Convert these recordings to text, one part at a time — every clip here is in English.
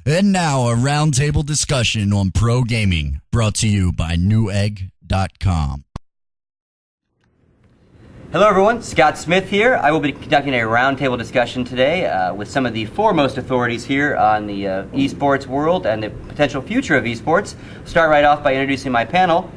And now a roundtable discussion on pro gaming, brought to you by Newegg.com. Hello everyone, Scott Smith here. I will be conducting a roundtable discussion today with some of the foremost authorities here on the esports world and the potential future of esports. Start right off by introducing my panel.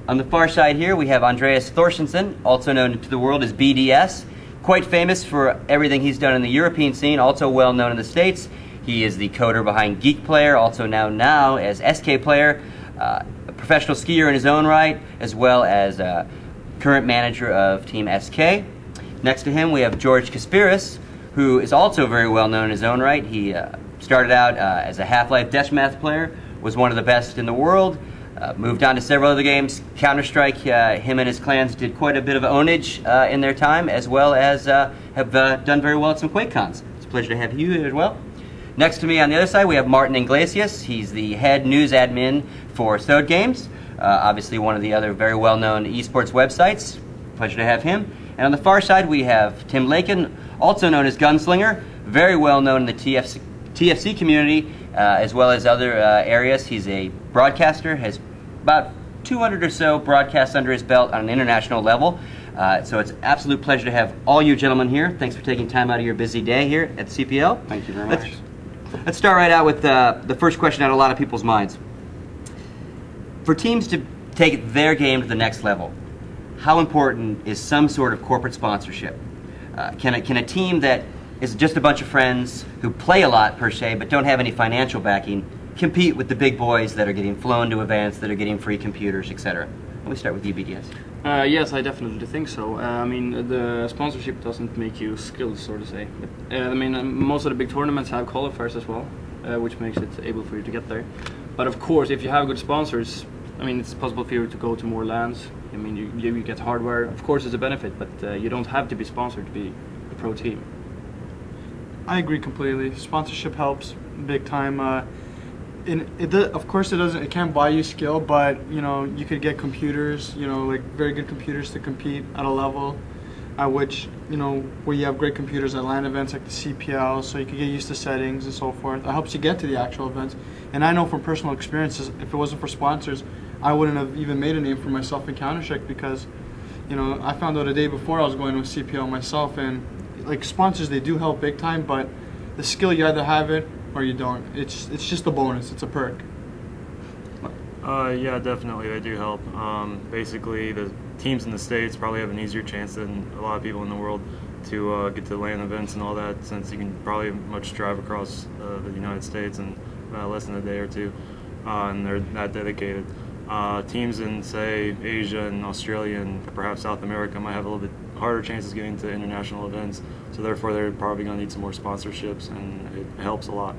On the far side here we have Andreas Thorstensen, also known to the world as BDS. Quite famous for everything he's done in the European scene, also well known in the States. He is the coder behind Geek Player, also now as SK Player, a professional skier in his own right, as well as current manager of Team SK. Next to him we have George Kaspiris, who is also very well known in his own right. He started out as a Half-Life Deathmatch player, was one of the best in the world, moved on to several other games. Counter-Strike, him and his clans did quite a bit of ownage in their time, as well as have done very well at some QuakeCons. It's a pleasure to have you here as well. Next to me on the other side we have Martin Iglesias. He's the head news admin for Sode Games. Obviously one of the other very well-known esports websites. Pleasure to have him. And on the far side we have Tim Lakin, also known as Gunslinger, very well known in the TFC community, as well as other areas. He's a broadcaster, has about 200 or so broadcasts under his belt on an international level. So it's an absolute pleasure to have all you gentlemen here. Thanks for taking time out of your busy day here at the CPL. Thank you very much. Let's start right out with the first question on a lot of people's minds. For teams to take their game to the next level, how important is some sort of corporate sponsorship? Can a team that is just a bunch of friends who play a lot per se but don't have any financial backing compete with the big boys that are getting flown to events, that are getting free computers, etc.? Let me start with you, BDS. Yes, I definitely think so. I mean, the sponsorship doesn't make you skilled, so to say. But, I mean, most of the big tournaments have qualifiers as well, which makes it able for you to get there. But of course, if you have good sponsors, I mean, it's possible for you to go to more lands. I mean, you get hardware. Of course, it's a benefit, but you don't have to be sponsored to be a pro team. I agree completely. Sponsorship helps big time. Of course, it can't buy you skill, but you could get computers, like very good computers to compete at a level at which where you have great computers at LAN events like the CPL, so you can get used to settings and so forth. That helps you get to the actual events. And I know from personal experiences, if it wasn't for sponsors, I wouldn't have even made a name for myself in Counter-Strike, because I found out a day before I was going to a CPL myself, and like sponsors, they do help big time, but the skill, you either have it or you don't. It's just a bonus. It's a perk. Yeah, definitely they do help. Basically, the teams in the States probably have an easier chance than a lot of people in the world to get to LAN events and all that, since you can probably much drive across the United States in less than a day or two, and they're that dedicated. Teams in, say, Asia and Australia and perhaps South America might have a little bit harder chances getting to international events, so therefore they're probably going to need some more sponsorships, and it helps a lot.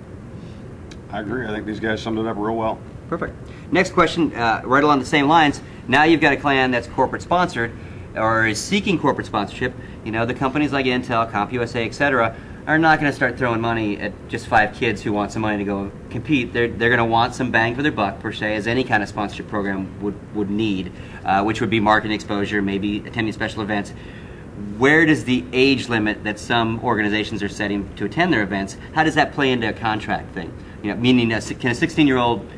I agree. I think these guys summed it up real well. Perfect. Next question, right along the same lines. Now you've got a clan that's corporate sponsored or is seeking corporate sponsorship. The companies like Intel, CompUSA, etc., are not going to start throwing money at just 5 kids who want some money to go compete. They're going to want some bang for their buck, per se, as any kind of sponsorship program would need, which would be marketing exposure, maybe attending special events. Where does the age limit that some organizations are setting to attend their events, how does that play into a contract thing? Meaning, can a 16-year-old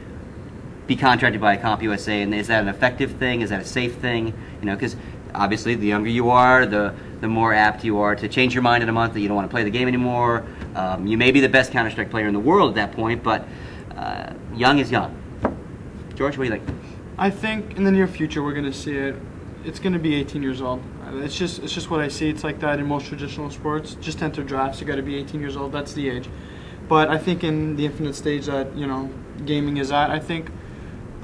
be contracted by a CompUSA, and is that an effective thing? Is that a safe thing? Because obviously the younger you are, the more apt you are to change your mind in a month that you don't want to play the game anymore. You may be the best Counter-Strike player in the world at that point, but young is young. George, what do you think? I think in the near future we're going to see it. It's going to be 18 years old. It's just what I see. It's like that in most traditional sports. Just enter drafts, you got to be 18 years old. That's the age. But I think in the infinite stage that gaming is at,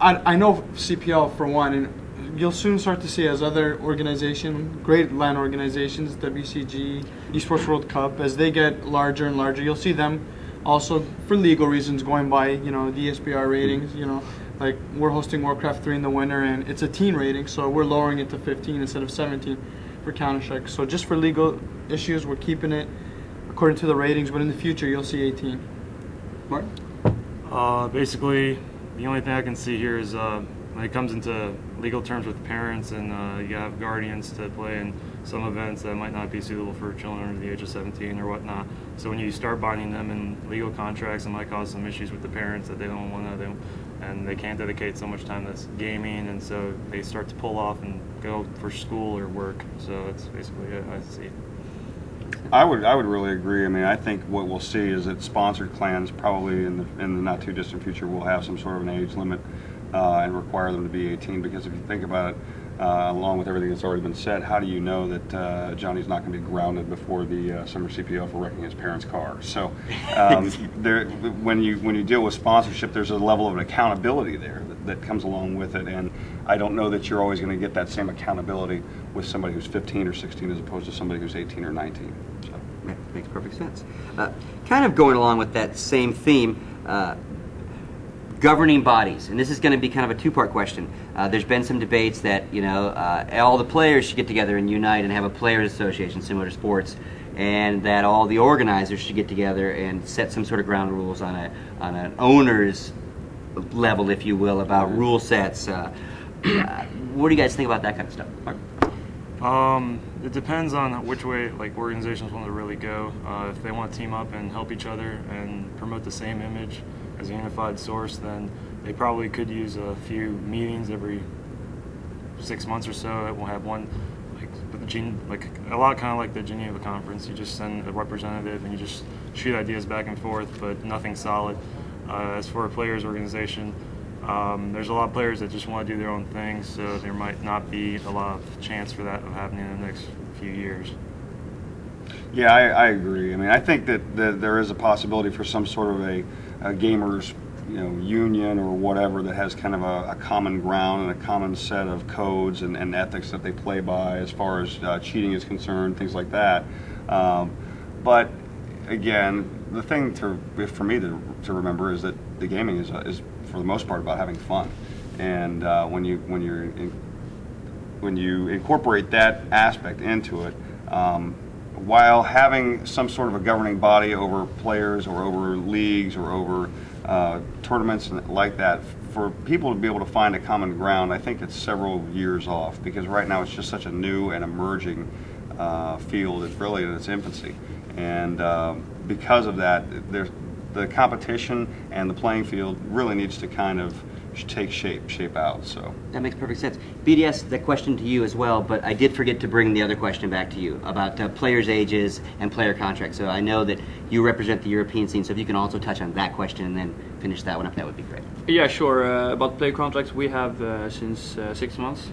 I know CPL for one, and you'll soon start to see as other organizations, great LAN organizations, WCG, Esports World Cup, as they get larger and larger, you'll see them also for legal reasons going by the ESBR ratings. Like we're hosting Warcraft 3 in the winter, and it's a teen rating, so we're lowering it to 15 instead of 17 for Counter-Strike. So just for legal issues, we're keeping it according to the ratings, but in the future you'll see 18. Martin? Basically, the only thing I can see here is when it comes into legal terms with parents and you have guardians to play, and some events that might not be suitable for children under the age of 17 or whatnot. So when you start binding them in legal contracts, it might cause some issues with the parents that they don't want to do, and they can't dedicate so much time to gaming, and so they start to pull off and go for school or work. So that's basically it, I see. I would really agree. I mean, I think what we'll see is that sponsored clans probably in the not too distant future will have some sort of an age limit and require them to be 18. Because if you think about it, along with everything that's already been said, how do you know that Johnny's not going to be grounded before the summer CPL for wrecking his parents' car? So when you deal with sponsorship, there's a level of accountability there that comes along with it, and I don't know that you're always going to get that same accountability with somebody who's 15 or 16 as opposed to somebody who's 18 or 19. So. Makes perfect sense. Kind of going along with that same theme, governing bodies, and this is going to be kind of a two-part question. There's been some debates that all the players should get together and unite and have a players' association similar to sports, and that all the organizers should get together and set some sort of ground rules on an owner's level, if you will, about rule sets. What do you guys think about that kind of stuff? Mark? It depends on which way organizations want to really go. If they want to team up and help each other and promote the same image as a unified source, then they probably could use a few meetings every 6 months or so. It will have one, a lot kind of like the Geneva Conference. You just send a representative and you just shoot ideas back and forth, but nothing solid. As for a players' organization, there's a lot of players that just want to do their own thing, so there might not be a lot of chance for that happening in the next few years. Yeah, I agree. I mean, I think that there is a possibility for some sort of a gamers, union or whatever that has kind of a common ground and a common set of codes and ethics that they play by as far as cheating is concerned, things like that. But again, the thing for me to remember is that the gaming is for the most part about having fun, and when you incorporate that aspect into it, while having some sort of a governing body over players or over leagues or over tournaments like that, for people to be able to find a common ground, I think it's several years off, because right now it's just such a new and emerging field. It's really in its infancy, and because of that, the competition and the playing field really needs to kind of take shape out. So that makes perfect sense. BDS, that question to you as well, but I did forget to bring the other question back to you about players' ages and player contracts. So I know that you represent the European scene, so if you can also touch on that question and then finish that one up, that would be great. Yeah, sure. About player contracts, we have since 6 months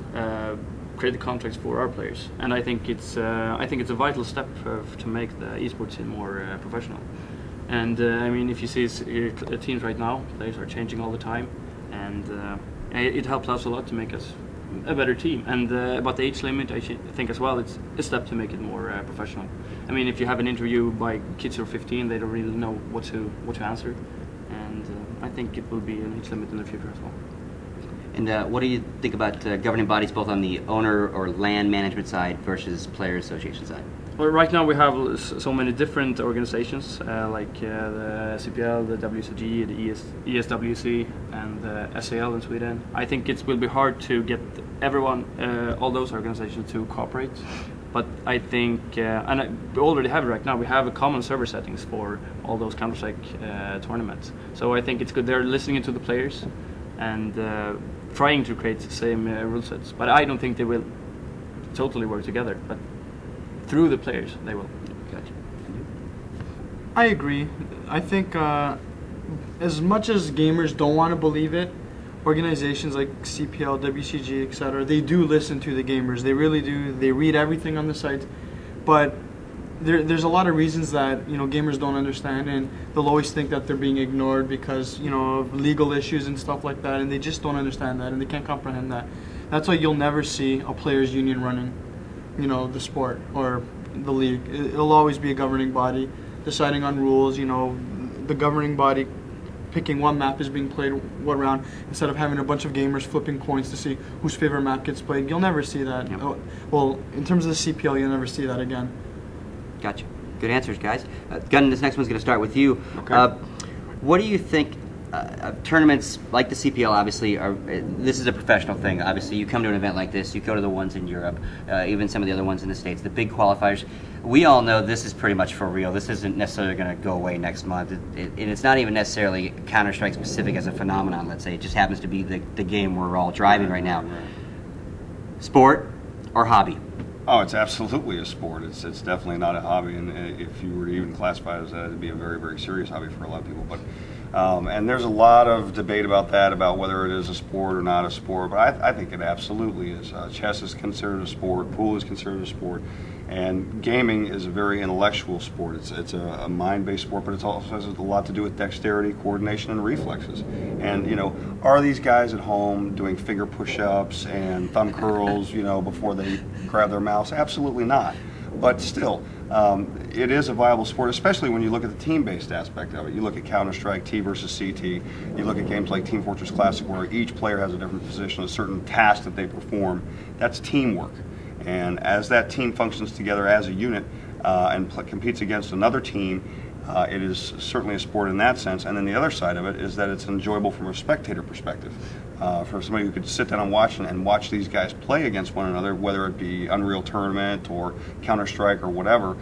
created contracts for our players, and I think it's a vital step to make the esports scene more professional. And I mean, if you see teams right now, players are changing all the time, and it helps us a lot to make us a better team. And about the age limit, I think as well, it's a step to make it more professional. I mean, if you have an interview by kids who are 15, they don't really know what to answer, and I think it will be an age limit in the future as well. And what do you think about governing bodies both on the owner or land management side versus player association side? Well, right now we have so many different organizations like the CPL, the WCG, the ESWC, and the SAL in Sweden. I think it will be hard to get everyone, all those organizations, to cooperate. But I think, and we already have it right now, we have a common server settings for all those Counter-Strike tournaments. So I think it's good they're listening to the players and trying to create the same rule sets. But I don't think they will totally work together. But through the players, they will. Gotcha. I agree. I think as much as gamers don't want to believe it, organizations like CPL, WCG, etc., they do listen to the gamers. They really do. They read everything on the site. But there's a lot of reasons that gamers don't understand, and they'll always think that they're being ignored because of legal issues and stuff like that, and they just don't understand that, and they can't comprehend that. That's why you'll never see a players' union running the sport or the league. It'll always be a governing body deciding on rules, the governing body picking what map is being played what round, instead of having a bunch of gamers flipping coins to see whose favorite map gets played. You'll never see that. Yep. Well, in terms of the CPL, you'll never see that again. Gotcha. Good answers, guys. Gunn, this next one's going to start with you. Okay. What do you think tournaments like the CPL obviously this is a professional thing. Obviously, you come to an event like this, you go to the ones in Europe, even some of the other ones in the States, the big qualifiers. We all know this is pretty much for real. This isn't necessarily going to go away next month, and it's not even necessarily Counter-Strike specific as a phenomenon. Let's say it just happens to be the game we're all driving right now. Sport or hobby? Oh, it's absolutely a sport. It's definitely not a hobby, and if you were to even classify it as that, it'd be a very, very serious hobby for a lot of people. But and there's a lot of debate about that, about whether it is a sport or not a sport. But I think it absolutely is. Chess is considered a sport. Pool is considered a sport. And gaming is a very intellectual sport. It's a mind-based sport, but it also has a lot to do with dexterity, coordination, and reflexes. And, you know, are these guys at home doing finger push-ups and thumb curls, you know, before they grab their mouse? Absolutely not. But still, it is a viable sport, especially when you look at the team-based aspect of it. You look at Counter-Strike, T versus CT. You look at games like Team Fortress Classic, where each player has a different position, a certain task that they perform. That's teamwork. And as that team functions together as a unit and competes against another team, it is certainly a sport in that sense. And then the other side of it is that it's enjoyable from a spectator perspective. For somebody who could sit down and watch these guys play against one another, whether it be Unreal Tournament or Counter-Strike or whatever,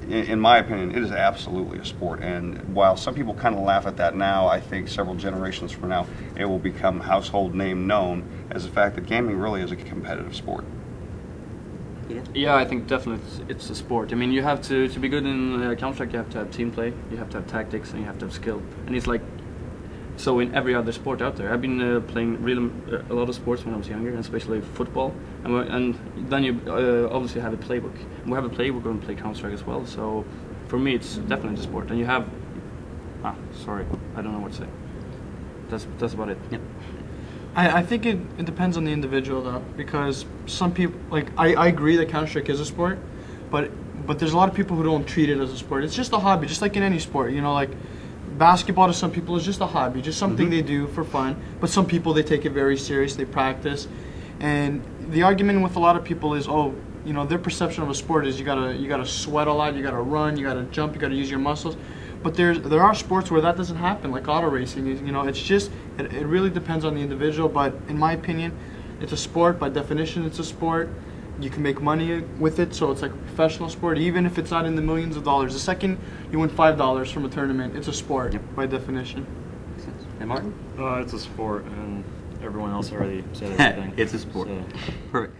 in my opinion, it is absolutely a sport. And while some people kind of laugh at that now, I think several generations from now, it will become household name known as the fact that gaming really is a competitive sport. Yeah, I think definitely it's a sport. I mean, you have to be good in Counter-Strike, you have to have team play, you have to have tactics, and you have to have skill. And it's like so in every other sport out there. I've been playing a lot of sports when I was younger, and especially football. And then you obviously have a playbook. And we have a playbook when we play Counter-Strike as well. So for me, it's definitely a sport. And you have sorry, I don't know what to say. That's about it. Yep. I think it depends on the individual though, because some people, like I agree that Counter-Strike is a sport, but there's a lot of people who don't treat it as a sport. It's just a hobby, just like in any sport. You know, like basketball to some people is just a hobby, just something they do for fun. But some people, they take it very serious, they practice. And the argument with a lot of people is, oh, you know, their perception of a sport is you gotta sweat a lot, you gotta run, you gotta jump, you gotta use your muscles. But there are sports where that doesn't happen, like auto racing. You know, it's just it really depends on the individual. But in my opinion, it's a sport. By definition, it's a sport. You can make money with it, so it's like a professional sport, even if it's not in the millions of dollars. The second you win $5 from a tournament, it's a sport by definition. And Martin? It's a sport, and everyone else already said everything. It's a sport. So. Perfect.